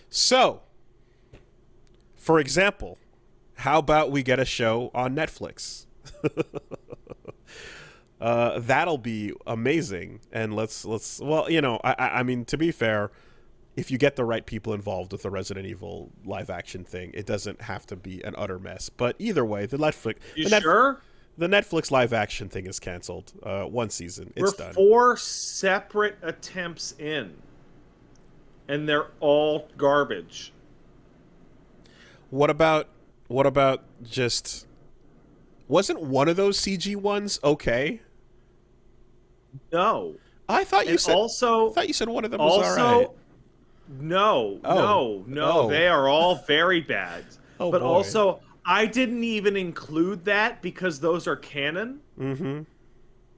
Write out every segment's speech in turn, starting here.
So, for example, how about we get a show on Netflix? That'll be amazing. And let's well, I mean, to be fair, if you get the right people involved with the Resident Evil live action thing, it doesn't have to be an utter mess. But either way, You sure? the Netflix live action thing is canceled. One season, it's We're done. 4 separate attempts in, and they're all garbage. What about just wasn't one of those CG ones okay? No. I thought you And said also, I thought you said one of them was all also, right. no, Oh. no, Oh. they are all very bad. Oh But boy. also, I didn't even include that because those are canon. Mm-hmm.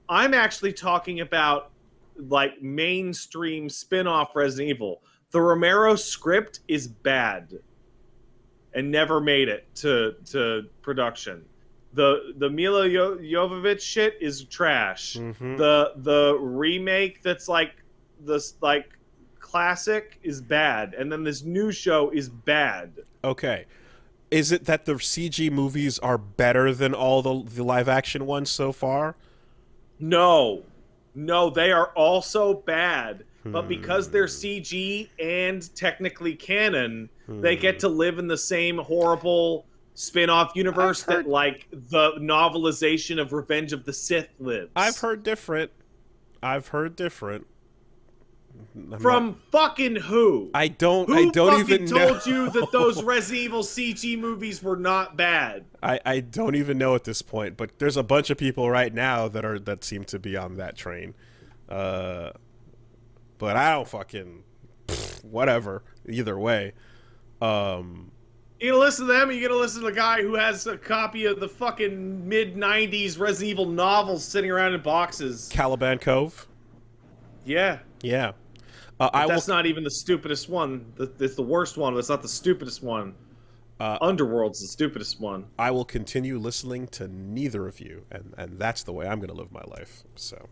I'm actually talking about like mainstream spin-off Resident Evil. The Romero script is bad and never made it to production. The Mila Jovovich shit is trash. Mm-hmm. The remake that's like this like classic is bad, and then this new show is bad. Okay. Is it that the CG movies are better than all the live action ones so far? No, no, they are also bad. But because they're CG and technically canon, they get to live in the same horrible spin-off universe that like the novelization of Revenge of the Sith lives. I've heard different. I've heard different. From fucking who? I don't Who even fucking know. told you that those Resident Evil CG movies were not bad? I don't even know at this point, but there's a bunch of people right now that seem to be on that train. But I don't fucking whatever. Either way, You gonna listen to them, or you gonna listen to the guy who has a copy of the fucking mid-90s Resident Evil novels sitting around in boxes? Caliban Cove. Yeah. Yeah, That's not even the stupidest one. It's the worst one, but it's not the stupidest one. Underworld's the stupidest one. I will continue listening to neither of you, and that's the way I'm going to live my life. So,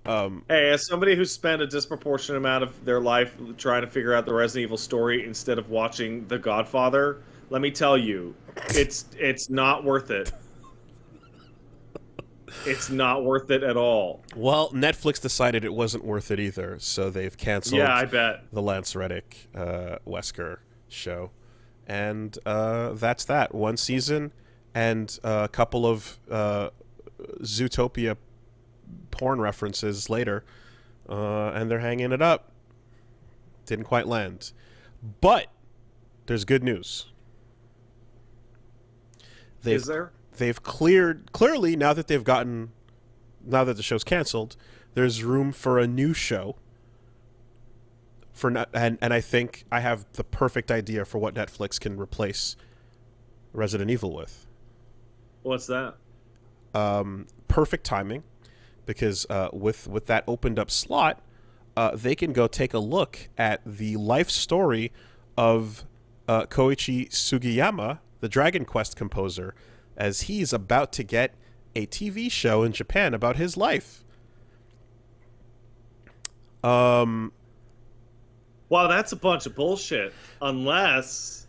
Hey, as somebody who spent a disproportionate amount of their life trying to figure out the Resident Evil story instead of watching The Godfather, let me tell you, it's not worth it. It's not worth it at all. well, Netflix decided it wasn't worth it either, so they've canceled. Yeah, I bet. The Lance Reddick Wesker show, and that's that. One season and a couple of Zootopia porn references later, and they're hanging it up. Didn't quite land, but there's good news. Is there? They've clearly now that the show's canceled, there's room for a new show. And I think I have the perfect idea for what Netflix can replace Resident Evil with. What's that? Perfect timing, because with that opened up slot, they can go take a look at the life story of Koichi Sugiyama, the Dragon Quest composer, as he's about to get a TV show in Japan about his life. Wow, that's a bunch of bullshit. Unless.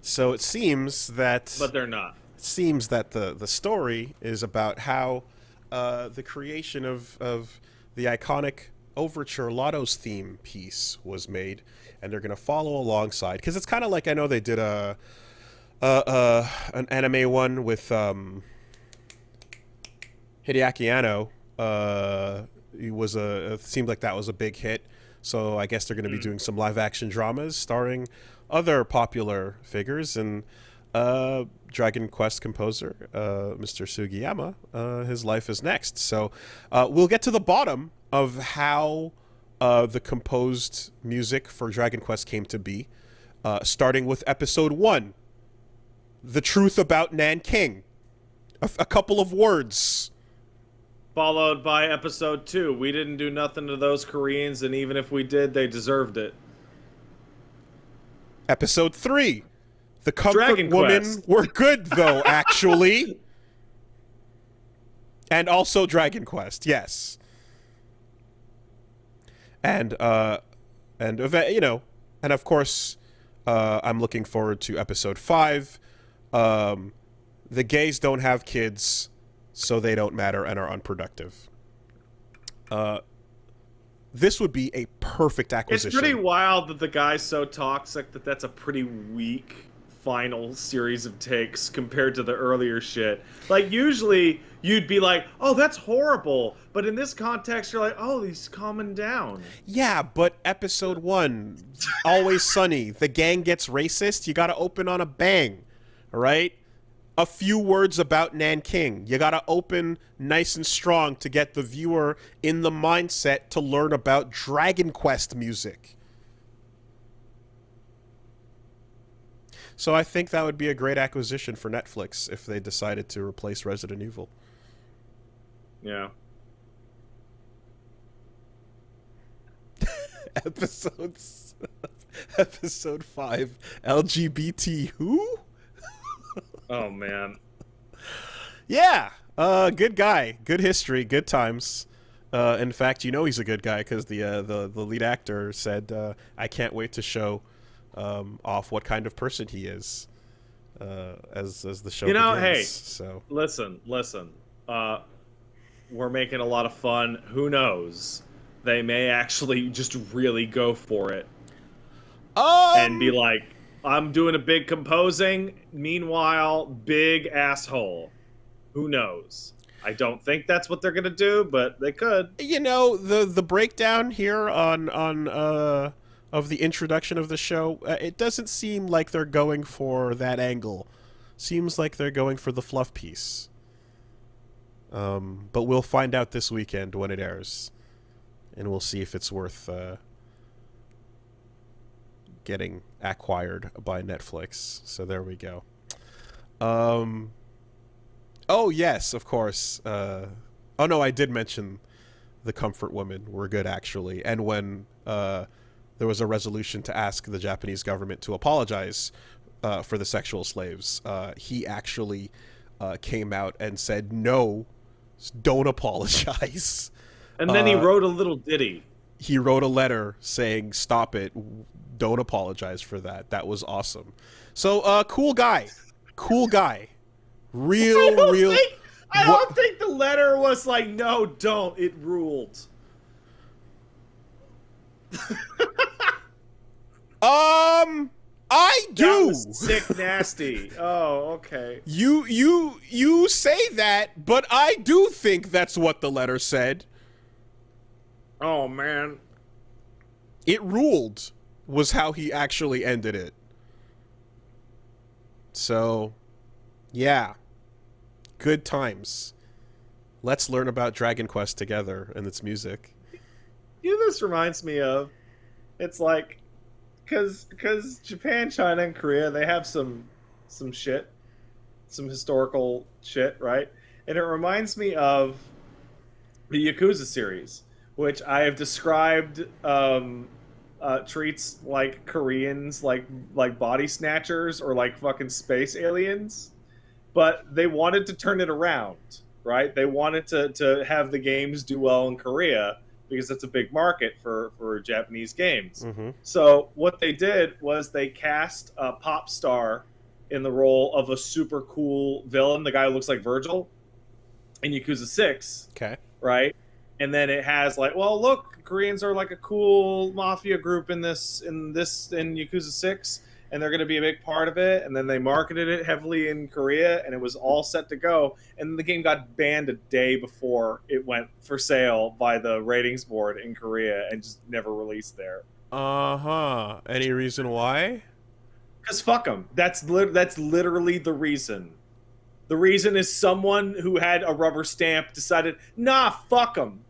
So it seems that. But they're not. It seems that the story is about how the creation of the iconic Overture Lotto's theme piece was made, and they're going to follow alongside, because it's kind of like, I know they did an anime one with Hideaki Anno. It seemed like that was a big hit, so I guess they're going to be doing some live action dramas starring other popular figures, and Dragon Quest composer Mr. Sugiyama, his life is next. So we'll get to the bottom of how the composed music for Dragon Quest came to be, starting with episode 1, The Truth About Nanking. A couple of words. Followed by episode 2. We didn't do nothing to those Koreans, and even if we did, they deserved it. Episode 3. The Comfort Dragon Women Quest. were good, though, actually. And also Dragon Quest, yes. and you know, and of course, I'm looking forward to episode 5. The gays don't have kids, so they don't matter and are unproductive. This would be a perfect acquisition. It's pretty wild that the guy's so toxic that that's a pretty weak final series of takes compared to the earlier shit. Like, usually you'd be like, oh, that's horrible. But in this context, you're like, oh, he's calming down. Yeah, but episode 1, Always Sunny, the gang gets racist, you gotta open on a bang, all right? A few words about Nanking. You gotta open nice and strong to get the viewer in the mindset to learn about Dragon Quest music. So I think that would be a great acquisition for Netflix if they decided to replace Resident Evil. Yeah. Episode 5, LGBT who? Oh, man. Yeah, good guy, good history, good times. In fact, you know he's a good guy because the lead actor said, "I can't wait to show off what kind of person he is." As the show begins. Hey, so listen. We're making a lot of fun. Who knows? They may actually just really go for it and be like, I'm doing a big composing. Meanwhile, big asshole. Who knows? I don't think that's what they're gonna do, but they could. You know, the breakdown here on of the introduction of the show, it doesn't seem like they're going for that angle. Seems like they're going for the fluff piece. But we'll find out this weekend when it airs, and we'll see if it's worth getting acquired by Netflix. So there we go. Oh yes, of course. Oh no, I did mention the comfort women were good actually, and when there was a resolution to ask the Japanese government to apologize for the sexual slaves, he actually came out and said, "No, don't apologize." And then he wrote a little ditty. He wrote a letter saying, "Stop it. Don't apologize for that. That was awesome." So, cool guy. Cool guy. I don't think the letter was like, no, don't. It ruled. I do. That was sick nasty. Oh, okay. You say that, but I do think that's what the letter said. Oh, man. It ruled was how he actually ended it. So, yeah. Good times. Let's learn about Dragon Quest together and its music. You know, this reminds me of, it's like, because Japan, China, and Korea, they have some shit, some historical shit, right? And it reminds me of the Yakuza series, which I have described treats like Koreans like body snatchers or like fucking space aliens. But they wanted to turn it around, right? They wanted to have the games do well in Korea because it's a big market for Japanese games. Mm-hmm. So what they did was they cast a pop star in the role of a super cool villain, the guy who looks like Virgil, in Yakuza 6. Okay. Right? And then it has like, well, look, Koreans are like a cool mafia group in Yakuza 6. And they're going to be a big part of it. And then they marketed it heavily in Korea, and it was all set to go. And the game got banned a day before it went for sale by the ratings board in Korea and just never released there. Uh-huh. Any reason why? Because fuck them. That's literally the reason. The reason is someone who had a rubber stamp decided, nah, fuck them.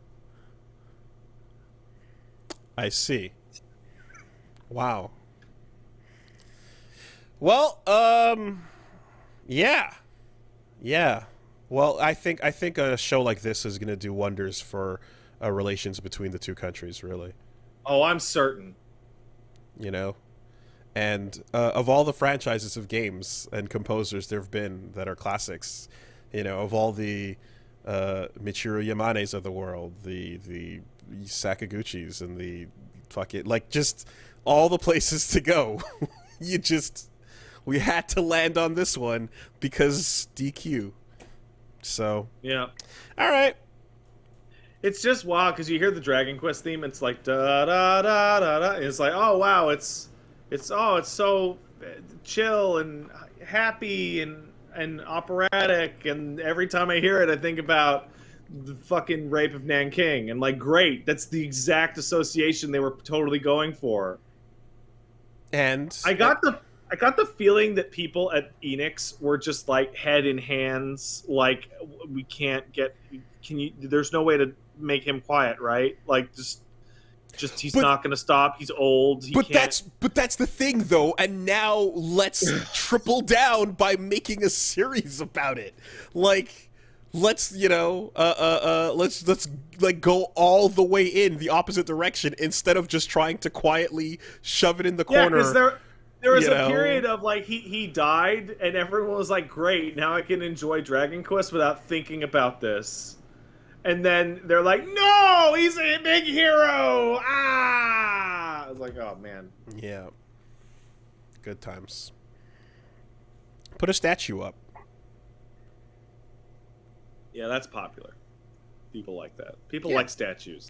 I see. Wow. Well, yeah. Well, I think a show like this is going to do wonders for relations between the two countries, really. Oh, I'm certain. You know? And of all the franchises of games and composers there have been that are classics, you know, of all the Michiru Yamanes of the world, the Sakaguchis and the fucking like just all the places to go. you just we had to land on this one because DQ. So Yeah. all right. It's just wild because you hear the Dragon Quest theme, and it's like da da da da da. And it's like, oh wow, it's so chill and happy and operatic. And every time I hear it, I think about the fucking rape of Nanking. And like, great, that's the exact association they were totally going for. And I got the feeling that people at Enix were just like head in hands, like we can't get. Can you? There's no way to make him quiet, right? Like just he's not going to stop. He's old. He can't. That's the thing though. And now let's triple down by making a series about it. Like let's let's like go all the way in the opposite direction instead of just trying to quietly shove it in the corner. Because there was a period of like he died and everyone was like, great, now I can enjoy Dragon Quest without thinking about this. And then they're like, no, he's a big hero. Ah, I was like, oh man. Yeah. Good times. Put a statue up. Yeah, that's popular. People like that. People like statues.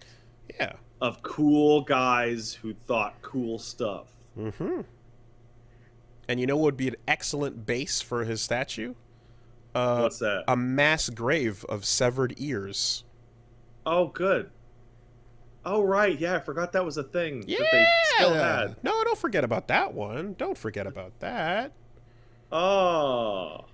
Yeah. Of cool guys who thought cool stuff. Mm-hmm. And you know what would be an excellent base for his statue? What's that? A mass grave of severed ears. Oh, good. Oh, right. Yeah, I forgot that was a thing Yeah. that they still had. No, don't forget about that one. Don't forget about that. Oh.